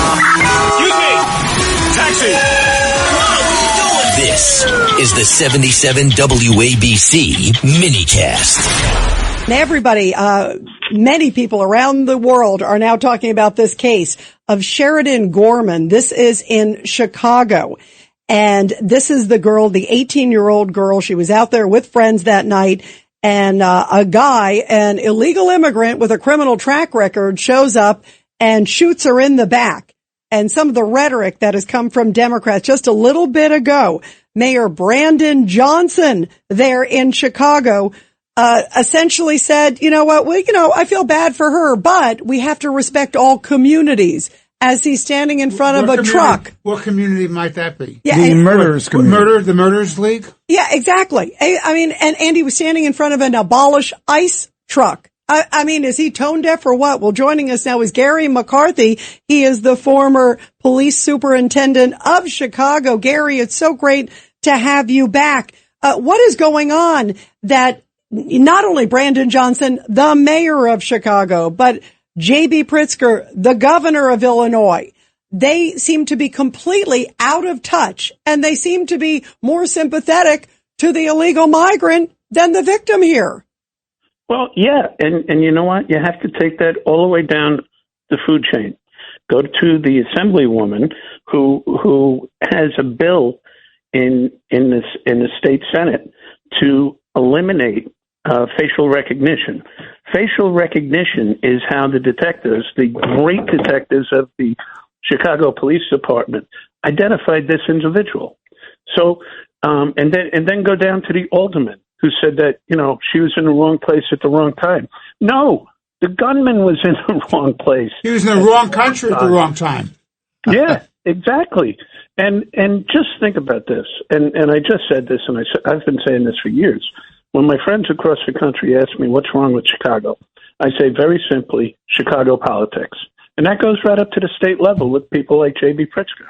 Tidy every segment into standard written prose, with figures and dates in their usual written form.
Excuse me! Taxi! This is the 77 WABC minicast. Everybody, many people around the world are now talking about this case of Sheridan Gorman. This is in Chicago. And this is the girl, the 18-year-old girl. She was out there with friends that night. And a guy, an illegal immigrant with a criminal track record, shows up and shoots her in the back. And some of the rhetoric that has come from Democrats just a little bit ago, Mayor Brandon Johnson there in Chicago essentially said, you know what, I feel bad for her, but we have to respect all communities, as he's standing in front of a truck. What community might that be? Yeah, the murderers community. The Murderers League? Yeah, exactly. I mean, and Andy was standing in front of an abolish ICE truck. I mean, is he tone deaf or what? Well, joining us now is Garry McCarthy. He is the former police superintendent of Chicago. Garry, it's so great to have you back. What is going on that not only Brandon Johnson, the mayor of Chicago, but J.B. Pritzker, the governor of Illinois, they seem to be completely out of touch, and they seem to be more sympathetic to the illegal migrant than the victim here. Well, yeah, and you know what? You have to take that all the way down the food chain. Go to the assemblywoman who has a bill in the state Senate to eliminate facial recognition. Facial recognition is how the detectives, the great detectives of the Chicago Police Department, identified this individual. So, and then go down to the alderman who said that, she was in the wrong place at the wrong time. No, the gunman was in the wrong place. He was in the wrong country at the wrong time. Yeah, exactly. And just think about this. And I just said this, and I've been saying this for years. When my friends across the country ask me what's wrong with Chicago, I say very simply, Chicago politics. And that goes right up to the state level with people like J.B. Pritzker.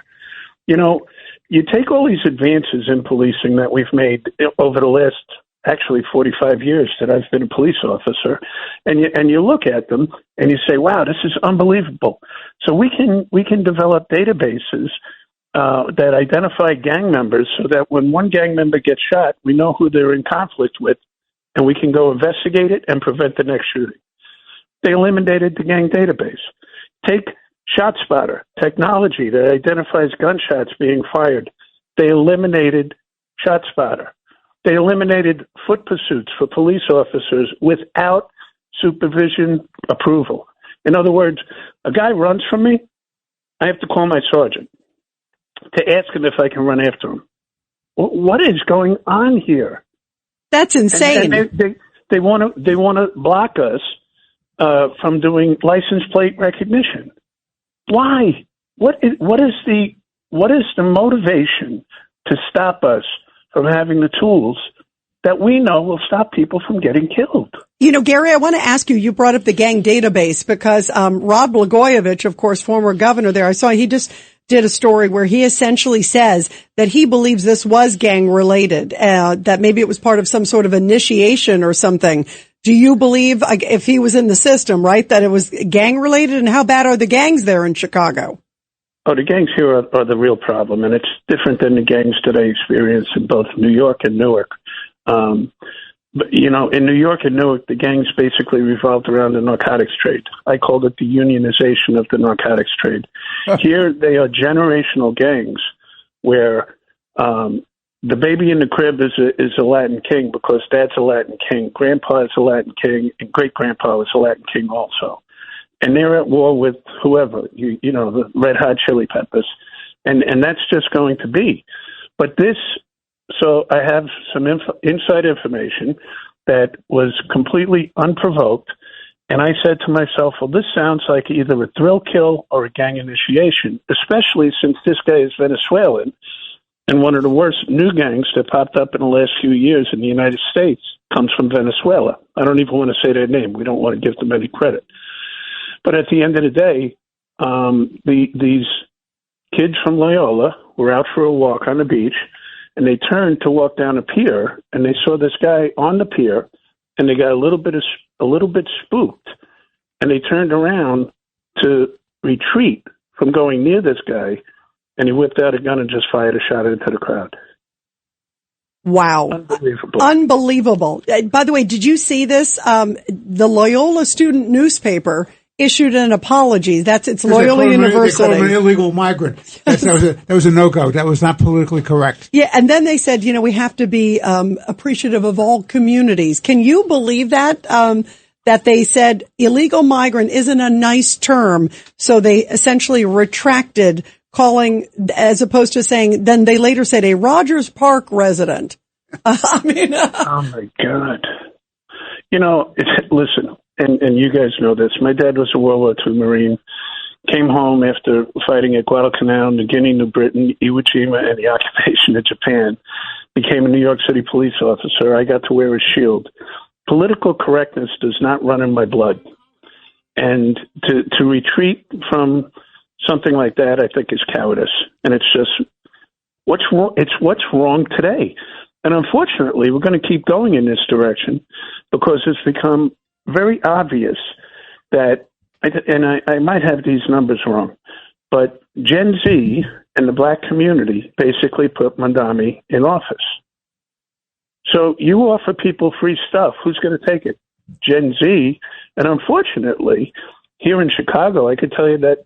You take all these advances in policing that we've made over the last, actually 45 years that I've been a police officer, and you look at them and you say, wow, this is unbelievable. So we can develop databases that identify gang members so that when one gang member gets shot, we know who they're in conflict with, and we can go investigate it and prevent the next shooting. They eliminated the gang database. Take ShotSpotter, technology that identifies gunshots being fired. They eliminated ShotSpotter. They eliminated foot pursuits for police officers without supervision approval. In other words, a guy runs from me, I have to call my sergeant to ask him if I can run after him. What is going on here? That's insane. And they want to block us from doing license plate recognition. Why? What is the motivation to stop us from having the tools that we know will stop people from getting killed? Garry, I want to ask you, you brought up the gang database because Rod Blagojevich, of course, former governor there, I saw he just did a story where he essentially says that he believes this was gang related, that maybe it was part of some sort of initiation or something. Do you believe, if he was in the system, right, that it was gang related? And how bad are the gangs there in Chicago? Oh, the gangs here are the real problem, and it's different than the gangs that I experienced in both New York and Newark. But, in New York and Newark, the gangs basically revolved around the narcotics trade. I called it the unionization of the narcotics trade. Here, they are generational gangs where the baby in the crib is a Latin king because dad's a Latin king, grandpa is a Latin king, and great-grandpa was a Latin king also. And they're at war with whoever, the Red Hot Chili Peppers. And that's just going to be. But so I have some inside information that was completely unprovoked. And I said to myself, well, this sounds like either a thrill kill or a gang initiation, especially since this guy is Venezuelan. And one of the worst new gangs that popped up in the last few years in the United States comes from Venezuela. I don't even want to say their name. We don't want to give them any credit. But at the end of the day, these kids from Loyola were out for a walk on the beach, and they turned to walk down a pier, and they saw this guy on the pier, and they got a little bit spooked, and they turned around to retreat from going near this guy, and he whipped out a gun and just fired a shot into the crowd. Wow. Unbelievable. By the way, did you see this? The Loyola Student Newspaper issued an apology. It's Loyola University. They called him an illegal migrant. That was a no-go. That was not politically correct. Yeah, and then they said, we have to be appreciative of all communities. Can you believe that? That they said illegal migrant isn't a nice term, so they essentially retracted calling, as opposed to saying, then they later said a Rogers Park resident. I mean, oh my God. Listen, and you guys know this. My dad was a World War II Marine, came home after fighting at Guadalcanal, New Guinea, New Britain, Iwo Jima, and the occupation of Japan, became a New York City police officer. I got to wear a shield. Political correctness does not run in my blood. And to retreat from something like that, I think, is cowardice. And it's just, what's wrong? It's what's wrong today. And unfortunately, we're going to keep going in this direction because it's become very obvious that, I might have these numbers wrong, but Gen Z and the black community basically put Mandami in office. So you offer people free stuff. Who's going to take it? Gen Z. And unfortunately, here in Chicago, I could tell you that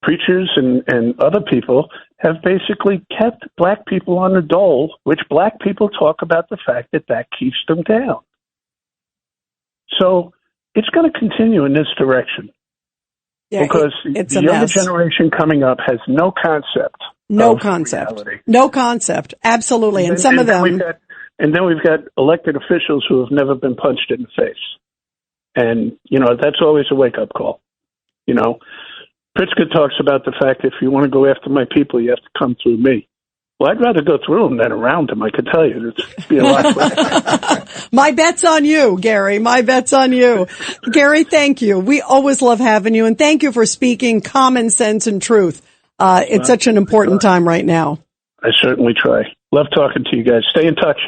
preachers and other people have basically kept black people on the dole, which black people talk about the fact that keeps them down. So it's going to continue in this direction. Yeah, because it's the younger generation coming up has no concept. No concept. Absolutely. And some of them. And then we've got elected officials who have never been punched in the face. And, that's always a wake-up call. Pritzker talks about the fact if you want to go after my people, you have to come through me. Well, I'd rather go through them than around them, I could tell you. It'd be a lot better. My bet's on you, Gary. My bet's on you. Gary, thank you. We always love having you, and thank you for speaking common sense and truth. It's such an important time right now. I certainly try. Love talking to you guys. Stay in touch.